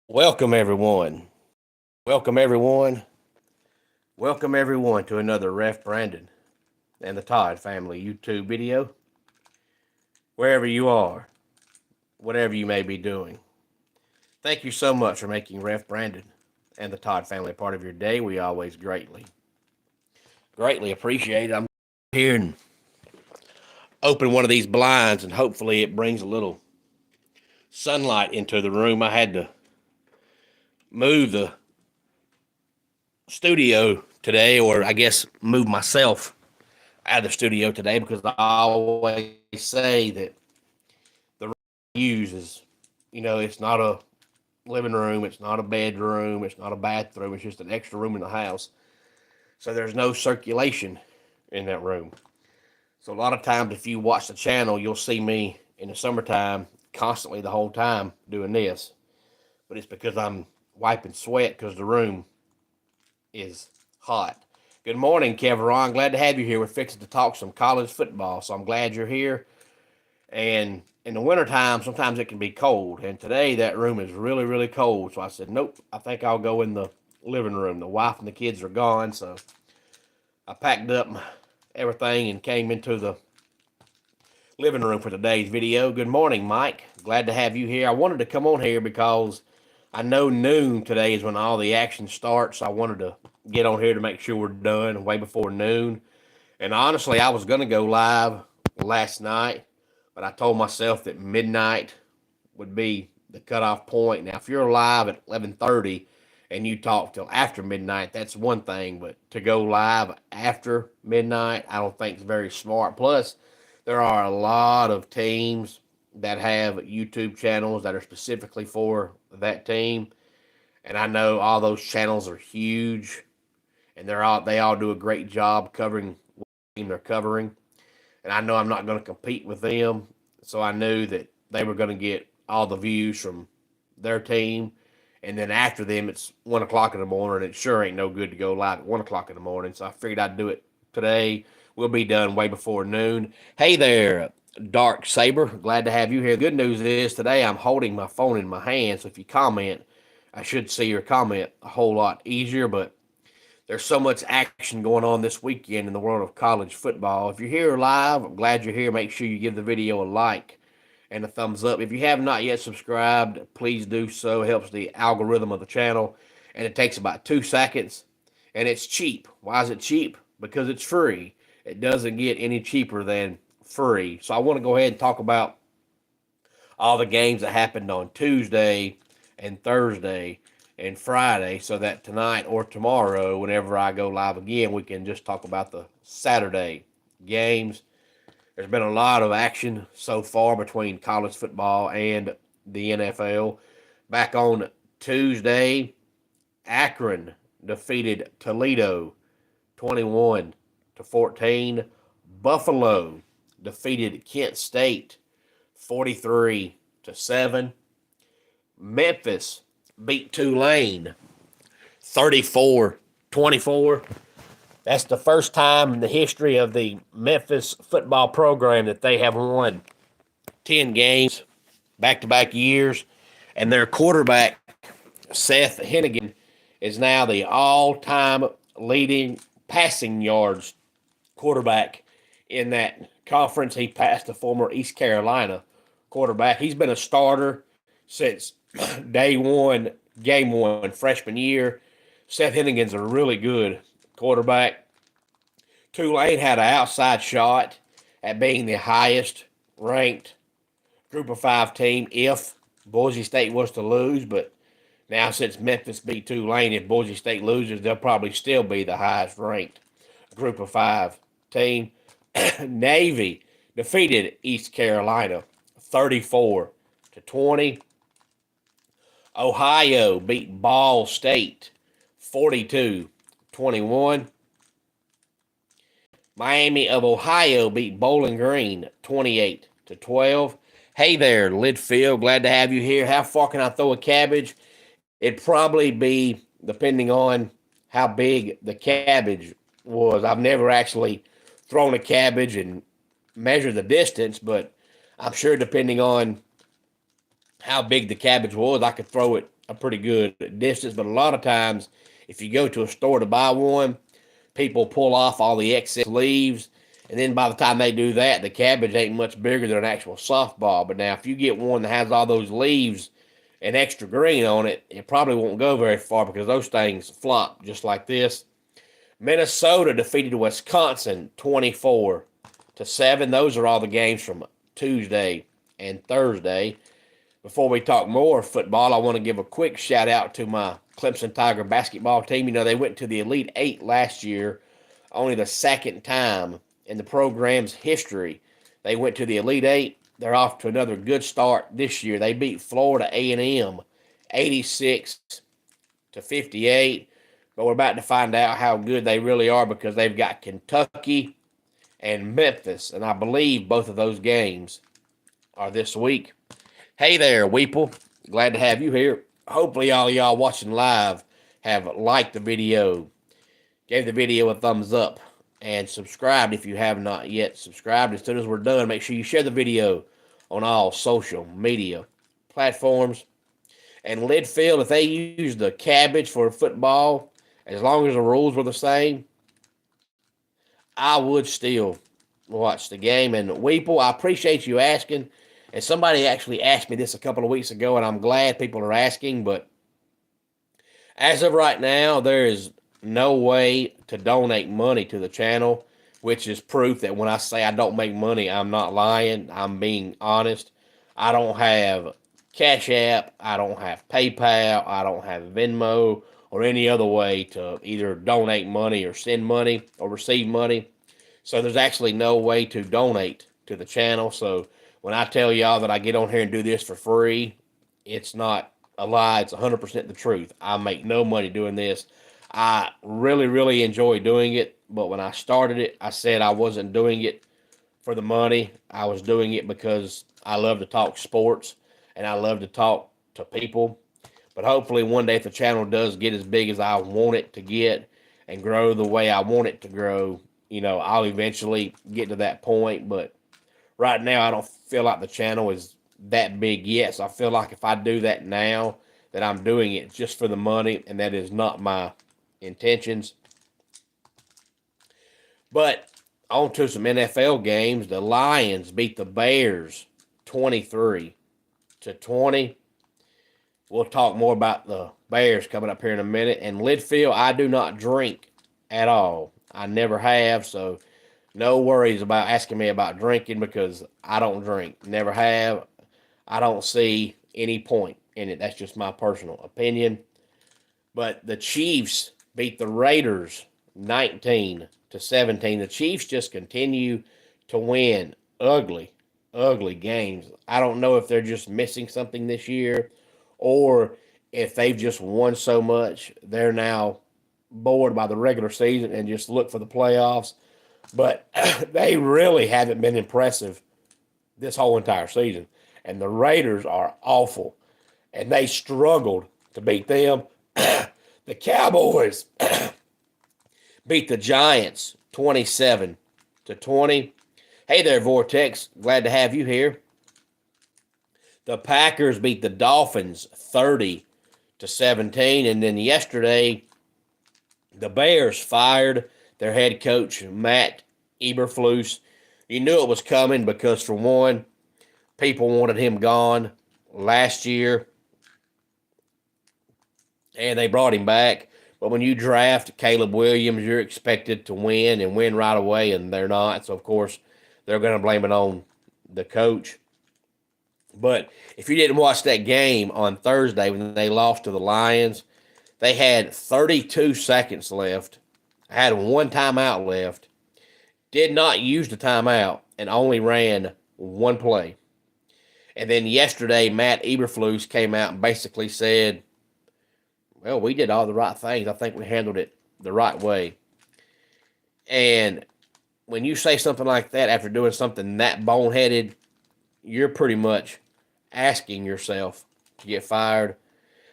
Welcome, everyone. Welcome, everyone. Welcome, everyone, to another Ref Brandon and the Todd family YouTube video. Wherever you are, whatever you may be doing, thank you so much for making Ref Brandon and the Todd family a part of your day. We always greatly appreciate it. I'm here and open one of these blinds, and hopefully it brings a little sunlight into the room. I had to move the studio today, or I guess move myself out of the studio today, because I always say that the room I use is, it's not a living room, it's not a bedroom, it's not a bathroom, it's just an extra room in the house. So there's no circulation in that room. So a lot of times, if you watch the channel, you'll see me in the summertime constantly the whole time doing this. But it's because I'm wiping sweat because the room is hot. Good morning, Kevron. Glad to have you here. We're fixing to talk some college football, so I'm glad you're here. And in the wintertime, sometimes it can be cold. And today, that room is really, really cold. So I said, nope, I think I'll go in the living room. The wife and the kids are gone, so I packed up everything and came into the living room for today's video. Good morning, Mike. Glad to have you here. I wanted to come on here because I know noon today is when all the action starts. I wanted to get on here to make sure we're done way before noon. And honestly, I was going to go live last night, but I told myself that midnight would be the cutoff point. Now, if you're live at 11:30 and you talk till after midnight, that's one thing. But to go live after midnight, I don't think is very smart. Plus, there are a lot of teams that have YouTube channels that are specifically for that team. And I know all those channels are huge, and they all do a great job covering what team they're covering. And I know I'm not going to compete with them, so I knew that they were going to get all the views from their team. And then after them, it's 1 o'clock in the morning. It sure ain't no good to go live at 1 o'clock in the morning. So I figured I'd do it today. We'll be done way before noon. Hey there, Dark Saber. Glad to have you here. Good news is today I'm holding my phone in my hand, so if you comment, I should see your comment a whole lot easier. But there's so much action going on this weekend in the world of college football. If you're here live, I'm glad you're here. Make sure you give the video a like and a thumbs up. If you have not yet subscribed, please do so. It helps the algorithm of the channel, and it takes about 2 seconds, and it's cheap. Why is it cheap? Because it's free. It doesn't get any cheaper than free. So I want to go ahead and talk about all the games that happened on Tuesday and Thursday and Friday, so that tonight or tomorrow, whenever I go live again, we can just talk about the Saturday games. There's been a lot of action so far between college football and the NFL. Back on Tuesday, Akron defeated Toledo 21-14. Buffalo defeated Kent State 43-7. Memphis beat Tulane 34-24. That's the first time in the history of the Memphis football program that they have won 10 games back-to-back years. And their quarterback, Seth Hennigan, is now the all-time leading passing yards quarterback in that conference. He passed the former East Carolina quarterback. He's been a starter since day one, game one, freshman year. Seth Hennigan's a really good quarterback. Tulane had an outside shot at being the highest ranked group of five team if Boise State was to lose, but now since Memphis beat Tulane, if Boise State loses, they'll probably still be the highest ranked group of five team. Navy defeated East Carolina 34-20. Ohio beat Ball State 42-21. Miami of Ohio beat Bowling Green 28-12. Hey there, Lidfield. Glad to have you here. How far can I throw a cabbage? It'd probably be, depending on how big the cabbage was. I've never actually thrown a cabbage and measured the distance, but I'm sure depending on how big the cabbage was, I could throw it a pretty good distance. But a lot of times, if you go to a store to buy one, people pull off all the excess leaves, and then by the time they do that, the cabbage ain't much bigger than an actual softball. But now, if you get one that has all those leaves and extra green on it, it probably won't go very far because those things flop just like this. Minnesota defeated Wisconsin 24-7. Those are all the games from Tuesday and Thursday. Before we talk more football, I want to give a quick shout out to my Clemson Tiger basketball team. You know, they went to the Elite Eight last year, only the second time in the program's history they went to the Elite Eight. They're off to another good start this year. They beat Florida A&M 86-58. But we're about to find out how good they really are because they've got Kentucky and Memphis. And I believe both of those games are this week. Hey there, Weeple. Glad to have you here. Hopefully all y'all watching live have liked the video, gave the video a thumbs up, and subscribed if you have not yet subscribed. As soon as we're done, make sure you share the video on all social media platforms. And Lidfield, if they use the cabbage for football, as long as the rules were the same, I would still watch the game. And Weeple, I appreciate you asking. And somebody actually asked me this a couple of weeks ago, and I'm glad people are asking. But as of right now, there is no way to donate money to the channel, which is proof that when I say I don't make money, I'm not lying. I'm being honest. I don't have Cash App. I don't have PayPal. I don't have Venmo or any other way to either donate money or send money or receive money. So there's actually no way to donate to the channel. So when I tell y'all that I get on here and do this for free, it's not a lie. It's 100% the truth. I make no money doing this. I really, really enjoy doing it. But when I started it, I said I wasn't doing it for the money. I was doing it because I love to talk sports and I love to talk to people. But hopefully one day if the channel does get as big as I want it to get and grow the way I want it to grow, you know, I'll eventually get to that point. But right now I don't feel like the channel is that big yet. So I feel like if I do that now, that I'm doing it just for the money, and that is not my intentions. But on to some NFL games. The Lions beat the Bears 23-20. We'll talk more about the Bears coming up here in a minute. And Lidfield, I do not drink at all. I never have, so no worries about asking me about drinking because I don't drink. Never have. I don't see any point in it. That's just my personal opinion. But the Chiefs beat the Raiders 19-17. The Chiefs just continue to win ugly games. I don't know if they're just missing something this year or if they've just won so much, they're now bored by the regular season and just look for the playoffs. But they really haven't been impressive this whole entire season. And the Raiders are awful. And they struggled to beat them. The Cowboys beat the Giants 27-20. Hey there, Vortex. Glad to have you here. The Packers beat the Dolphins 30-17. And then yesterday, the Bears fired their head coach, Matt Eberflus. You knew it was coming because, for one, people wanted him gone last year, and they brought him back. But when you draft Caleb Williams, you're expected to win and win right away, and they're not. So, of course, they're going to blame it on the coach. But if you didn't watch that game on Thursday when they lost to the Lions, they had 32 seconds left, had one timeout left, did not use the timeout, and only ran one play. And then yesterday, Matt Eberflus came out and basically said, well, we did all the right things. I think we handled it the right way. And when you say something like that after doing something that boneheaded, you're pretty much asking yourself to get fired.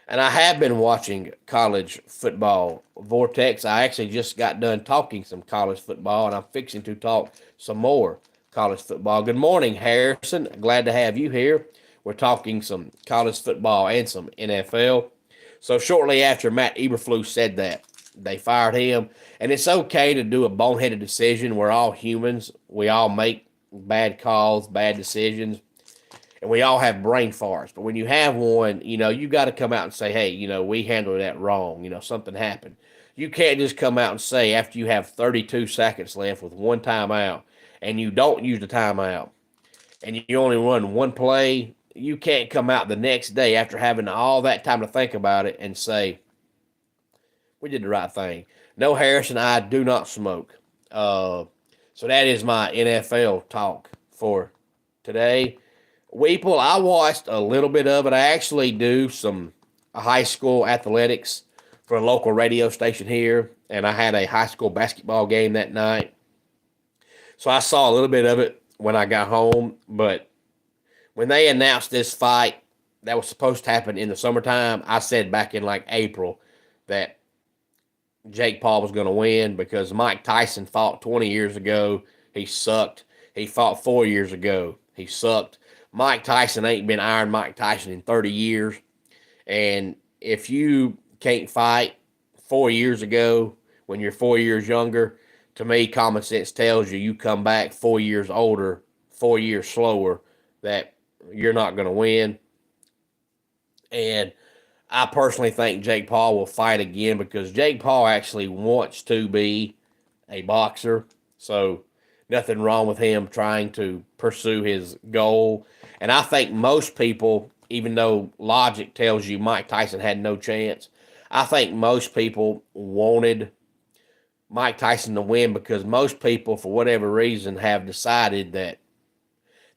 And I have been watching college football, Vortex. I actually just got done talking some college football, and I'm fixing to talk some more college football. Good morning, Harrison. Glad to have you here. We're talking some college football and some NFL. So shortly after Matt Eberflus said that, they fired him. And it's okay to do a boneheaded decision. We're all humans. We all make bad calls, bad decisions, and we all have brain farts. But when you have one, you got to come out and say, hey, we handled that wrong. Something happened. You can't just come out and say after you have 32 seconds left with one timeout and you don't use the timeout and you only run one play, you can't come out the next day after having all that time to think about it and say, we did the right thing. No, Harrison, I do not smoke. So that is my NFL talk for today. Weeple, I watched a little bit of it. I actually do some high school athletics for a local radio station here, and I had a high school basketball game that night. So I saw a little bit of it when I got home, but when they announced this fight that was supposed to happen in the summertime, I said back in like April that Jake Paul was going to win because Mike Tyson fought 20 years ago. He sucked. He fought 4 years ago. He sucked. Mike Tyson ain't been Iron Mike Tyson in 30 years. And if you can't fight 4 years ago when you're 4 years younger, to me, common sense tells you come back 4 years older, 4 years slower, that you're not going to win. And I personally think Jake Paul will fight again because Jake Paul actually wants to be a boxer. So nothing wrong with him trying to pursue his goal. And I think most people, even though logic tells you Mike Tyson had no chance, I think most people wanted Mike Tyson to win because most people, for whatever reason, have decided that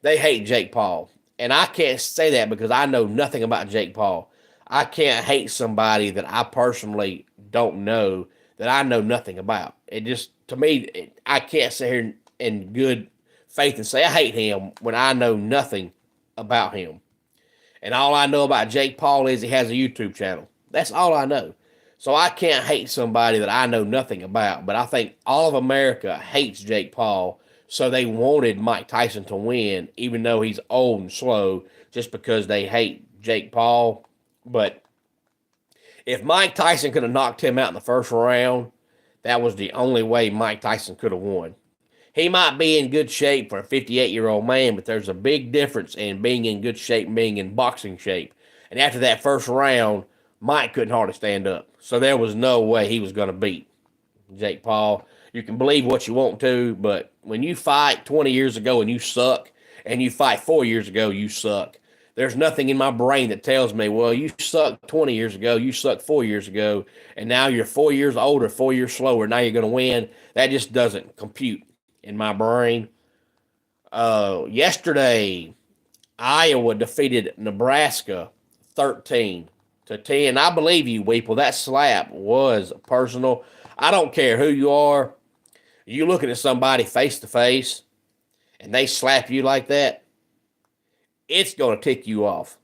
they hate Jake Paul. And I can't say that because I know nothing about Jake Paul. I can't hate somebody that I personally don't know, that I know nothing about. It just, to me, I can't sit here in good faith and say I hate him when I know nothing about him. And all I know about Jake Paul is he has a YouTube channel. That's all I know. So I can't hate somebody that I know nothing about. But I think all of America hates Jake Paul, so they wanted Mike Tyson to win, even though he's old and slow, just because they hate Jake Paul. But if Mike Tyson could have knocked him out in the first round, that was the only way Mike Tyson could have won. He might be in good shape for a 58-year-old man, but there's a big difference in being in good shape and being in boxing shape. And after that first round, Mike couldn't hardly stand up. So there was no way he was going to beat Jake Paul. You can believe what you want to, but when you fight 20 years ago and you suck, and you fight 4 years ago, you suck. There's nothing in my brain that tells me, well, you sucked 20 years ago, you sucked 4 years ago, and now you're 4 years older, 4 years slower, now you're going to win. That just doesn't compute in my brain. Yesterday, Iowa defeated Nebraska 13-10. I believe you, Weeple. That slap was personal. I don't care who you are. You looking at somebody face to face, and they slap you like that, it's going to tick you off.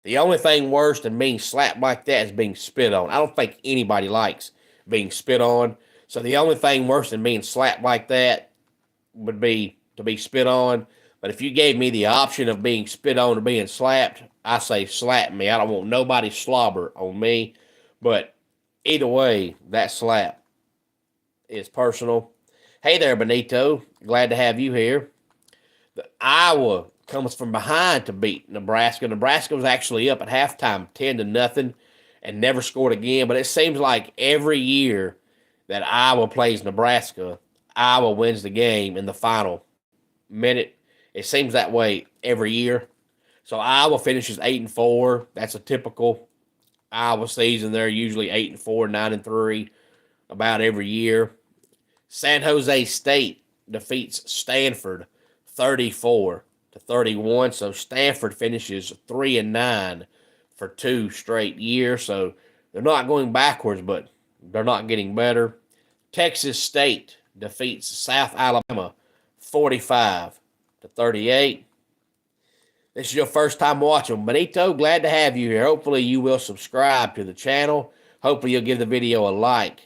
The only thing worse than being slapped like that is being spit on. I don't think anybody likes being spit on. So the only thing worse than being slapped like that would be to be spit on. But if you gave me the option of being spit on or being slapped, I say slap me. I don't want nobody slobber on me. But either way, that slap is personal. Hey there, Benito. Glad to have you here. Iowa comes from behind to beat Nebraska. Nebraska was actually up at halftime 10-0 and never scored again. But it seems like every year that Iowa plays Nebraska, Iowa wins the game in the final minute. It seems that way every year. So Iowa finishes 8-4. That's a typical Iowa season. They're usually 8-4, 9-3 about every year. San Jose State defeats Stanford 34-31. So Stanford finishes 3-9 for 2 straight years. So they're not going backwards, but they're not getting better. Texas State defeats South Alabama 45-38. This is your first time watching. Benito, glad to have you here. Hopefully you will subscribe to the channel. Hopefully you'll give the video a like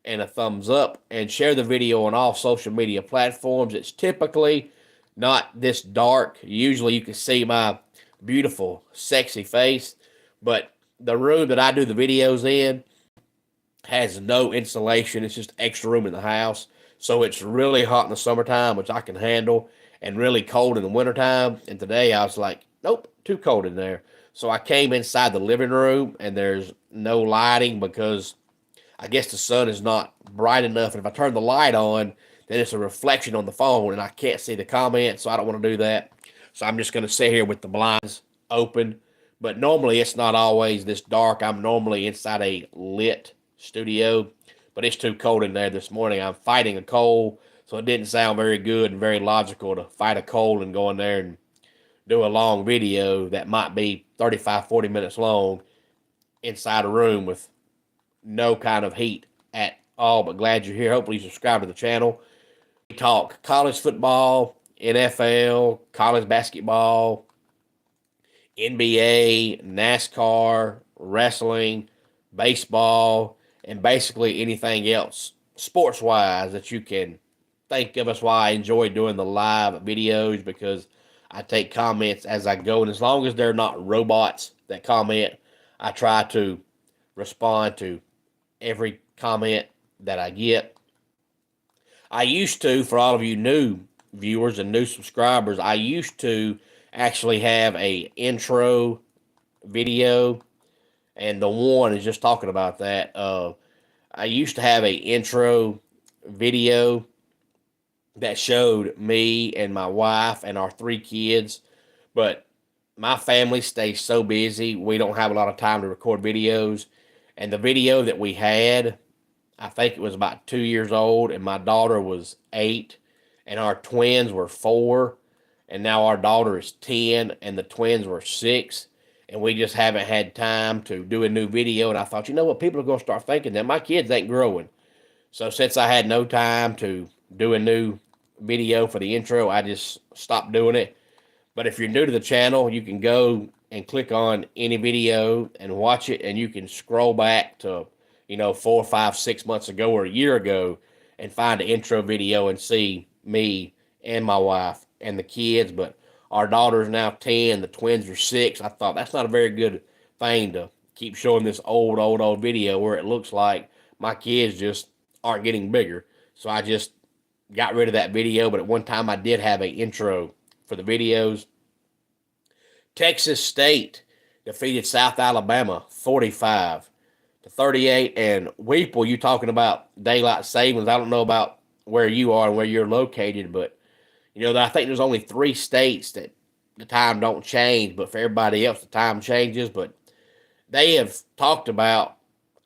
and a thumbs up and share the video on all social media platforms. It's typically not this dark. Usually you can see my beautiful, sexy face, but the room that I do the videos in has no insulation. It's just extra room in the house. So it's really hot in the summertime, which I can handle, and really cold in the wintertime. And today I was like, nope, too cold in there. So I came inside the living room, and there's no lighting because I guess the sun is not bright enough. And if I turn the light on, then it's a reflection on the phone, and I can't see the comments. So I don't want to do that. So I'm just going to sit here with the blinds open. But normally it's not always this dark. I'm normally inside a lit studio, but it's too cold in there this morning. I'm fighting a cold, so it didn't sound very good and very logical to fight a cold and go in there and do a long video that might be 35, 40 minutes long inside a room with no kind of heat at all. But glad you're here. Hopefully you subscribe to the channel. We talk college football, NFL, college basketball, NBA, NASCAR, wrestling, baseball, and basically anything else sports wise that you can think of. Us why I enjoy doing the live videos, because I take comments as I go, and as long as they're not robots that comment, I try to respond to every comment that I get. I used to, for all of you new viewers and new subscribers, I used to actually have a intro video, and the one is just talking about that. I used to have a intro video that showed me and my wife and our 3 kids, but my family stays so busy, we don't have a lot of time to record videos. And the video that we had, I think it was about 2 years old, and my daughter was 8, and our twins were 4, and now our daughter is 10, and the twins were 6, and we just haven't had time to do a new video. And I thought, you know what, people are going to start thinking that my kids ain't growing. So since I had no time to do a new video for the intro, I just stopped doing it. But if you're new to the channel, you can go and click on any video and watch it, and you can scroll back to 4, 5, 6 months ago or a year ago and find an intro video and see me and my wife and the kids. But our daughter is now 10, the twins are 6. I thought that's not a very good thing to keep showing this old video where it looks like my kids just aren't getting bigger. So I just got rid of that video. But at one time I did have an intro for the videos. Texas State defeated South Alabama 45-38. And Weeple, you talking about daylight savings. I don't know about where you are and where you're located, but I think there's only 3 states that the time don't change, but for everybody else the time changes. But they have talked about,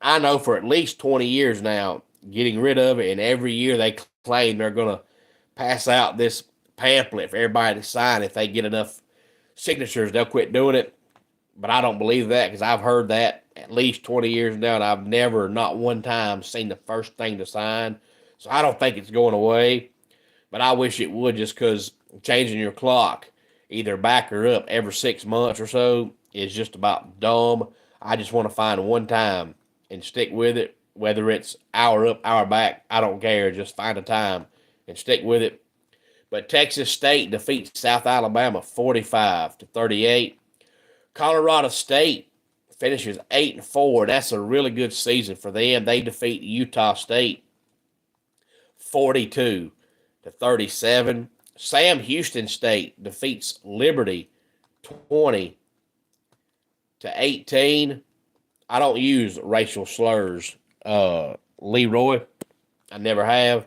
I know for at least 20 years now, getting rid of it, and every year they claim they're going to pass out this pamphlet for everybody to sign. If they get enough signatures, they'll quit doing it. But I don't believe that, because I've heard that at least 20 years now, and I've never, not one time, seen the first thing to sign. So I don't think it's going away, but I wish it would, just because changing your clock either back or up every 6 months or so is just about dumb. I just want to find one time and stick with it, whether it's hour up, hour back, I don't care. Just find a time and stick with it. But Texas State defeats South Alabama 45-38. Colorado State finishes 8-4. That's a really good season for them. They defeat Utah State 42-37. Sam Houston State defeats Liberty 20-18. I don't use racial slurs, Leroy. I never have.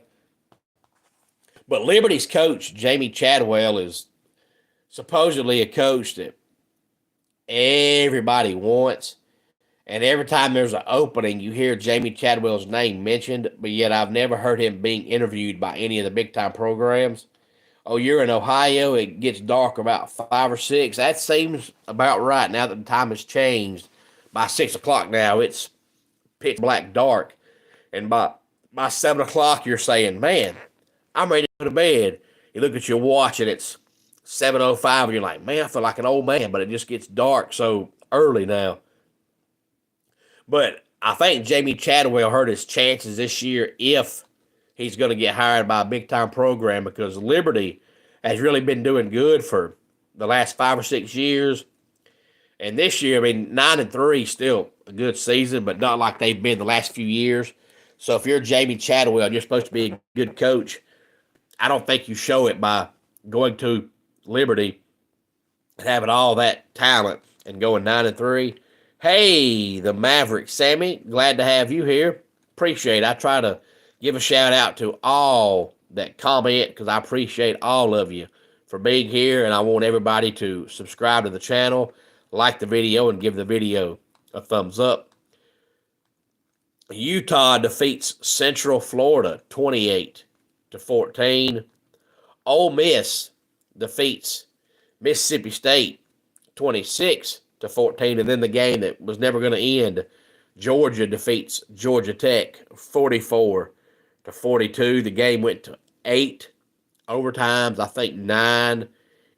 But Liberty's coach, Jamie Chadwell, is supposedly a coach that everybody wants. And every time there's an opening, you hear Jamie Chadwell's name mentioned, but yet I've never heard him being interviewed by any of the big-time programs. Oh, you're in Ohio, it gets dark about 5 or 6. That seems about right now that the time has changed. By 6 o'clock now, it's pitch black dark. And by 7 o'clock, you're saying, man, I'm ready to go to bed. You look at your watch, and it's 7:05, and you're like, man, I feel like an old man, but it just gets dark so early now. But I think Jamie Chadwell hurt his chances this year if he's going to get hired by a big-time program, because Liberty has really been doing good for the last 5 or 6 years. And this year, I mean, 9-3 still a good season, but not like they've been the last few years. So if you're Jamie Chadwell and you're supposed to be a good coach, I don't think you show it by going to Liberty and having all that talent and going 9-3. Hey, the Maverick, Sammy, glad to have you here. Appreciate it. I try to give a shout out to all that comment because I appreciate all of you for being here, and I want everybody to subscribe to the channel, like the video, and give the video a thumbs up. Utah defeats Central Florida 28-14. Ole Miss defeats Mississippi State 26-14. And then the game that was never going to end, Georgia defeats Georgia Tech 44-42. The game went to 8 overtimes. I think 9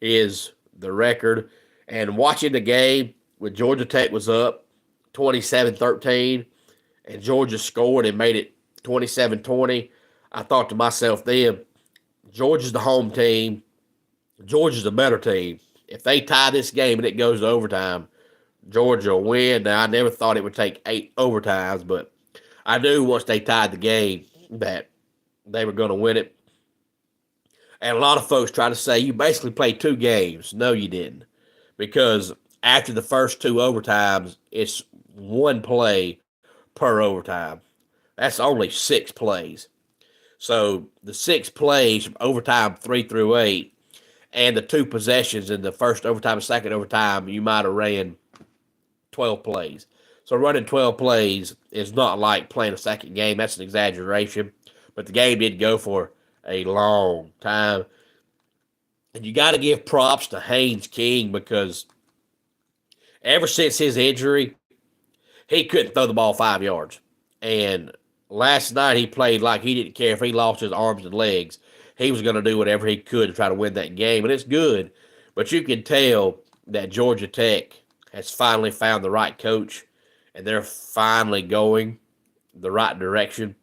is the record. And watching the game with Georgia Tech was up 27-13, and Georgia scored and made it 27-20, I thought to myself then, Georgia's the home team. Georgia's the better team. If they tie this game and it goes to overtime, Georgia will win. Now, I never thought it would take 8 overtimes, but I knew once they tied the game that they were going to win it. And a lot of folks try to say you basically played 2 games. No, you didn't. Because after the first 2 overtimes, it's 1 play per overtime. That's only 6 plays. So the 6 plays from overtime 3 through 8 and the 2 possessions in the first overtime and second overtime, you might have ran 12 plays. So running 12 plays is not like playing a second game. That's an exaggeration. But the game did go for a long time. And you got to give props to Haynes King because ever since his injury, he couldn't throw the ball 5 yards. And last night he played like he didn't care if he lost his arms and legs. He was going to do whatever he could to try to win that game. And it's good. But you can tell that Georgia Tech has finally found the right coach. And they're finally going the right direction.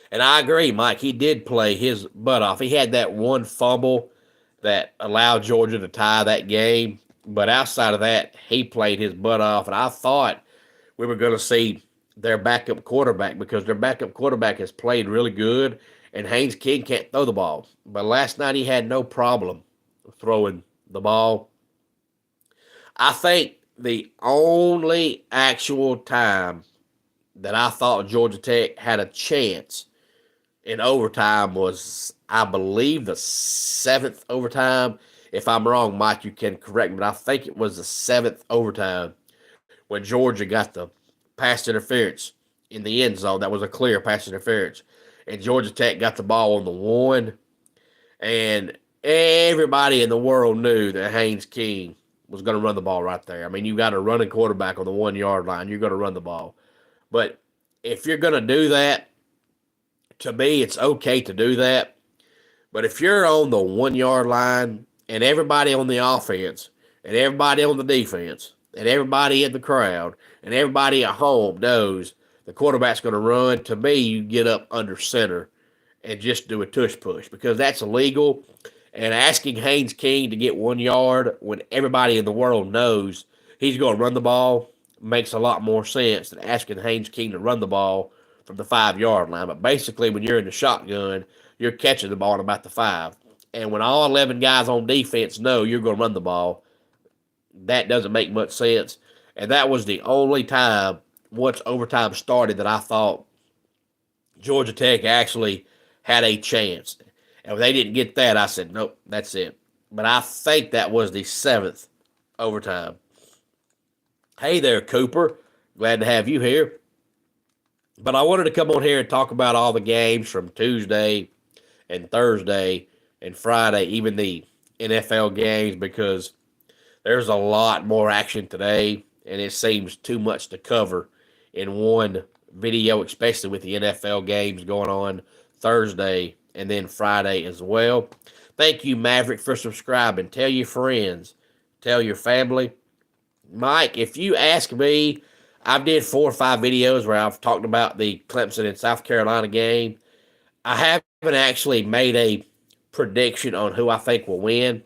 And I agree, Mike. He did play his butt off. He had that one fumble that allowed Georgia to tie that game. But outside of that, he played his butt off. And I thought we were going to see their backup quarterback because their backup quarterback has played really good. And Haynes King can't throw the ball. But last night he had no problem throwing the ball. I think the only actual time that I thought Georgia Tech had a chance in overtime was, I believe, the 7th overtime. If I'm wrong, Mike, you can correct me, but I think it was the 7th overtime when Georgia got the pass interference in the end zone. That was a clear pass interference. And Georgia Tech got the ball on the 1. And everybody in the world knew that Haynes King was going to run the ball right there. I mean, you got a running quarterback on the 1-yard line. You're going to run the ball. But if you're going to do that, to me, it's okay to do that. But if you're on the 1-yard line and everybody on the offense and everybody on the defense and everybody in the crowd and everybody at home knows the quarterback's going to run, to me, you get up under center and just do a tush push because that's illegal. And asking Haynes King to get 1 yard when everybody in the world knows he's going to run the ball makes a lot more sense than asking Haynes King to run the ball from the 5-yard line. But basically, when you're in the shotgun, you're catching the ball at about the 5. And when all 11 guys on defense know you're going to run the ball, that doesn't make much sense. And that was the only time, once overtime started, that I thought Georgia Tech actually had a chance. And when they didn't get that, I said, nope, that's it. But I think that was the 7th overtime. Hey there, Cooper. Glad to have you here. But I wanted to come on here and talk about all the games from Tuesday and Thursday and Friday, even the NFL games, because there's a lot more action today, and it seems too much to cover in one video, especially with the NFL games going on Thursday and then Friday as well. Thank you, Maverick, for subscribing. Tell your friends. Tell your family. Mike, if you ask me, I've did 4 or 5 videos where I've talked about the Clemson and South Carolina game. I haven't actually made a prediction on who I think will win,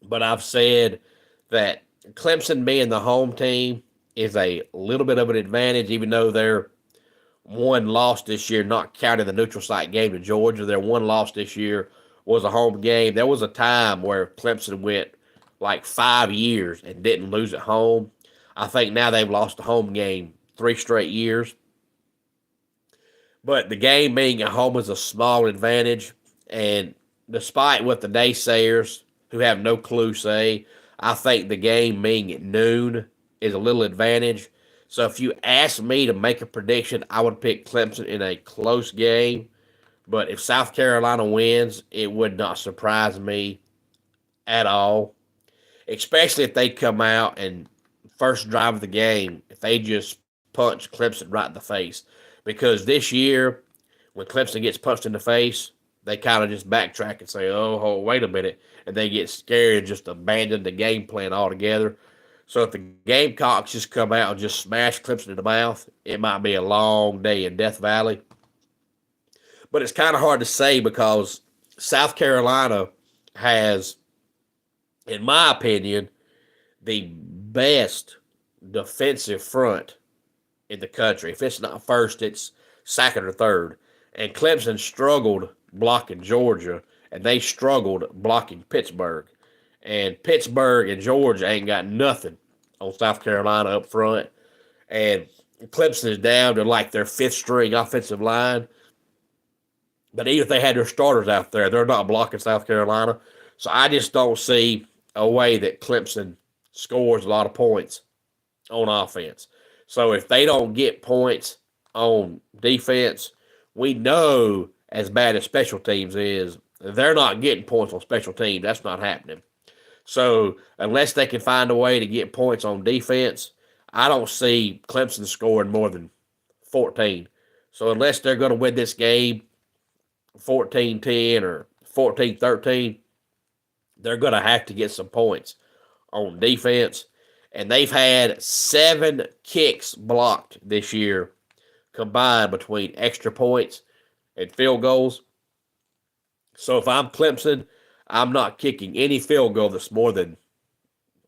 but I've said that Clemson being the home team is a little bit of an advantage, even though they're one loss this year, not counting the neutral site game to Georgia. Their one loss this year was a home game. There was a time where Clemson went like 5 years and didn't lose at home. I think now they've lost a home game 3 straight years. But the game being at home is a small advantage. And despite what the naysayers who have no clue say, I think the game being at noon is a little advantage. So if you ask me to make a prediction, I would pick Clemson in a close game. But if South Carolina wins, it would not surprise me at all. Especially if they come out and first drive of the game, if they just punch Clemson right in the face. Because this year, when Clemson gets punched in the face, they kind of just backtrack and say, oh, wait a minute. And they get scared and just abandon the game plan altogether. So if the Gamecocks just come out and just smash Clemson in the mouth, it might be a long day in Death Valley. But it's kind of hard to say because South Carolina has, in my opinion, the best defensive front in the country. If it's not first, it's second or third. And Clemson struggled blocking Georgia, and they struggled blocking Pittsburgh. And Pittsburgh and Georgia ain't got nothing on South Carolina up front. And Clemson is down to like their fifth string offensive line. But even if they had their starters out there, they're not blocking South Carolina. So I just don't see a way that Clemson scores a lot of points on offense. So if they don't get points on defense, we know as bad as special teams is, they're not getting points on special teams. That's not happening. So unless they can find a way to get points on defense, I don't see Clemson scoring more than 14. So unless they're going to win this game 14-10 or 14-13, they're going to have to get some points on defense. And they've had 7 kicks blocked this year combined between extra points and field goals. So if I'm Clemson, I'm not kicking any field goal that's more than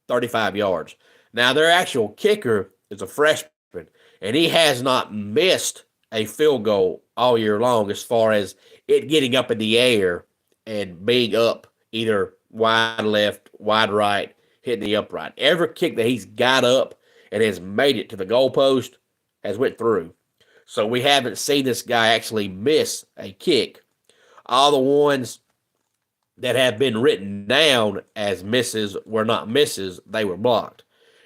35 yards. Now, their actual kicker is a freshman, and he has not missed a field goal all year long as far as it getting up in the air and being up either wide left, wide right, hitting the upright. Every kick that he's got up and has made it to the goalpost has went through. So we haven't seen this guy actually miss a kick. All the ones that have been written down as misses were not misses, they were blocked.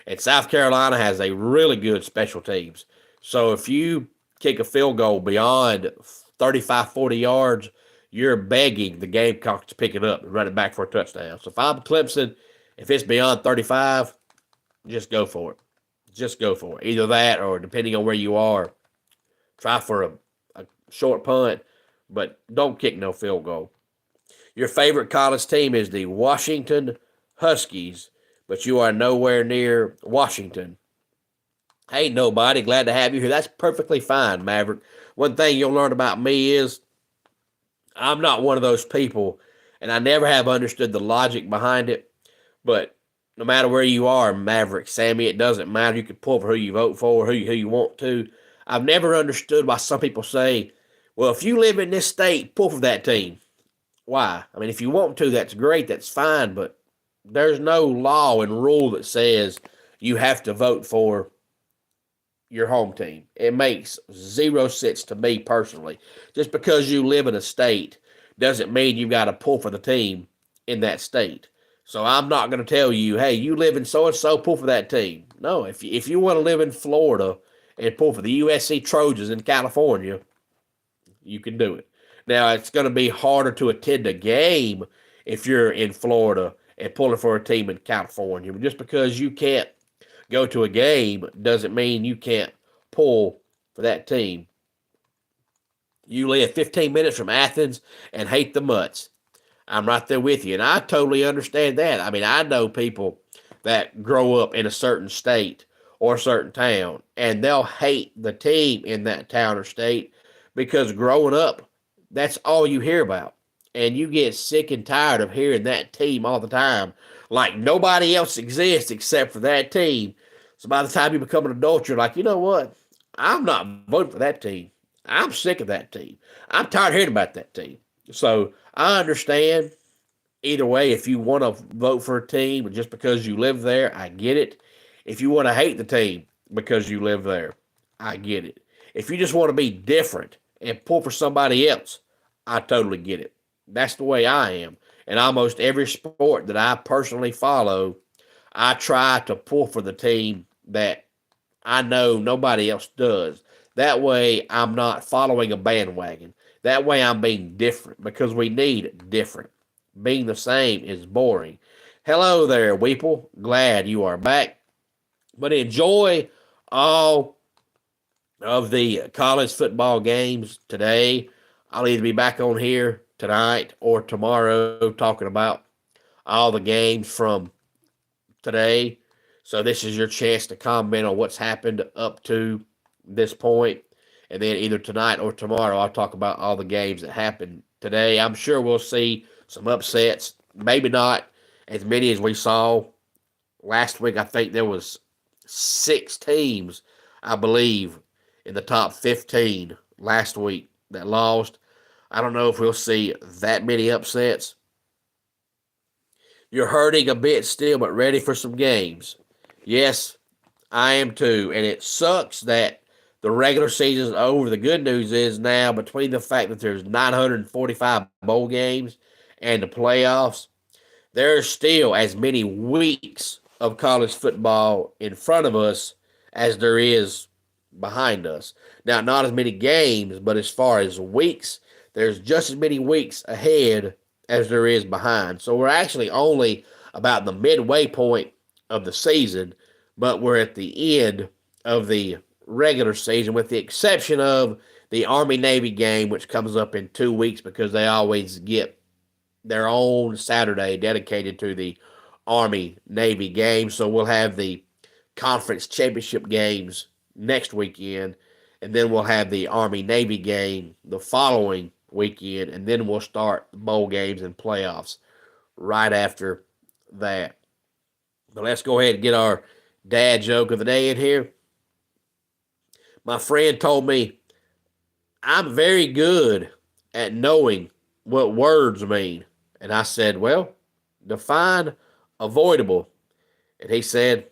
And South Carolina has a really good special teams. So if you kick a field goal beyond 35, 40 yards, you're begging the Gamecocks to pick it up and run it back for a touchdown. So if I'm Clemson, if it's beyond 35, just go for it. Just go for it. Either that or, depending on where you are, try for a short punt, but don't kick no field goal. Your favorite college team is the Washington Huskies, but you are nowhere near Washington. Hey, nobody. Glad to have you here. That's perfectly fine, Maverick. One thing you'll learn about me is I'm not one of those people, and I never have understood the logic behind it. But no matter where you are, Maverick, Sammy, it doesn't matter. You can pull for who you vote for, who you want to. I've never understood why some people say, well, if you live in this state, pull for that team. Why? I mean, if you want to, that's great. That's fine. But there's no law and rule that says you have to vote for your home team. It makes zero sense to me personally. Just because you live in a state doesn't mean you've got to pull for the team in that state. So I'm not going to tell you, hey, you live in so-and-so, pull for that team. No, if you want to live in Florida and pull for the USC Trojans in California, you can do it. Now, it's going to be harder to attend a game if you're in Florida and pulling for a team in California. Just because you can't go to a game doesn't mean you can't pull for that team. You live 15 minutes from Athens and hate the Mutts. I'm right there with you, and I totally understand that. I mean, I know people that grow up in a certain state or a certain town, and they'll hate the team in that town or state because growing up, that's all you hear about. and you get sick and tired of hearing that team all the time, like nobody else exists except for that team. So by the time you become an adult, you're like, you know what? I'm not voting for that team. I'm sick of that team. I'm tired of hearing about that team. So I understand either way. If you want to vote for a team just because you live there, I get it. If you want to hate the team because you live there, I get it. If you just want to be different and pull for somebody else, I totally get it. That's the way I am. And almost every sport that I personally follow, I try to pull for the team that I know nobody else does. That way, I'm not following a bandwagon. That way, I'm being different because we need different. Being the same is boring. Hello there, Weeple. Glad you are back. But enjoy all of the college football games today. I'll either be back on here tonight or tomorrow talking about all the games from today. So this is your chance to comment on what's happened up to this point. And then either tonight or tomorrow, I'll talk about all the games that happened today. I'm sure we'll see some upsets. Maybe not as many as we saw last week. I think there was 6 teams, I believe, in the top 15 last week that lost. I don't know if we'll see that many upsets. You're hurting a bit still, but ready for some games. Yes, I am too. And it sucks that the regular season is over. The good news is now, between the fact that there's 945 bowl games and the playoffs, there's still as many weeks of college football in front of us as there is behind us. Now, not as many games, but as far as weeks, there's just as many weeks ahead as there is behind. So we're actually only about the midway point of the season, but we're at the end of the regular season, with the exception of the Army-Navy game, which comes up in 2 weeks because they always get their own Saturday dedicated to the Army-Navy game. So we'll have the conference championship games next weekend, and then we'll have the Army-Navy game the following weekend, and then we'll start the bowl games and playoffs right after that. But let's go ahead and get our dad joke of the day in here. My friend told me, I'm very good at knowing what words mean. And I said, well, define avoidable. And he said,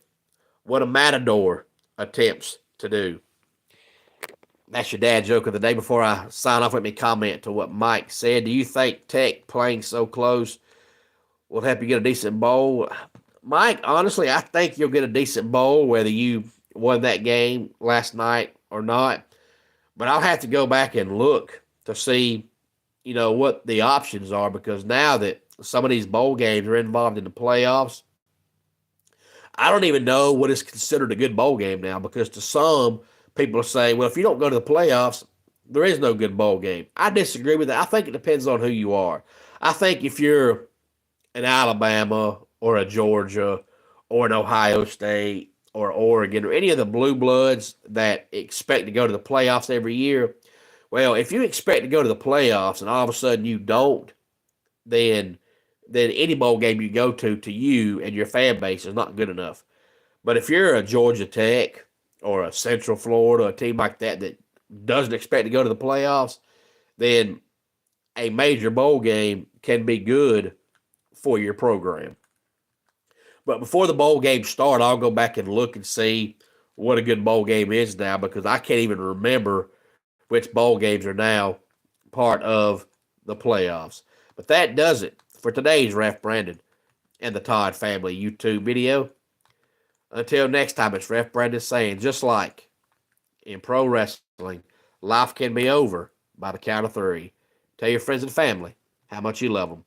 what a matador attempts to do. That's your dad joke of the day. Before I sign off, let me comment to what Mike said. Do you think Tech playing so close will help you get a decent bowl? Mike, honestly, I think you'll get a decent bowl whether you won that game last night or not. But I'll have to go back and look to see, what the options are, because now that some of these bowl games are involved in the playoffs, I don't even know what is considered a good bowl game now, because to some, people are saying, well, if you don't go to the playoffs, there is no good bowl game. I disagree with that. I think it depends on who you are. I think if you're an Alabama or a Georgia or an Ohio State or Oregon or any of the blue bloods that expect to go to the playoffs every year, well, if you expect to go to the playoffs and all of a sudden you don't, then any bowl game you go to you and your fan base is not good enough. But if you're a Georgia Tech or a Central Florida, a team like that doesn't expect to go to the playoffs, then a major bowl game can be good for your program. But before the bowl games start, I'll go back and look and see what a good bowl game is now, because I can't even remember which bowl games are now part of the playoffs. But that does it for today's Ref Brandon and the Todd Family YouTube video. Until next time, it's Ref Brandon saying, just like in pro wrestling, life can be over by the count of 3. Tell your friends and family how much you love them.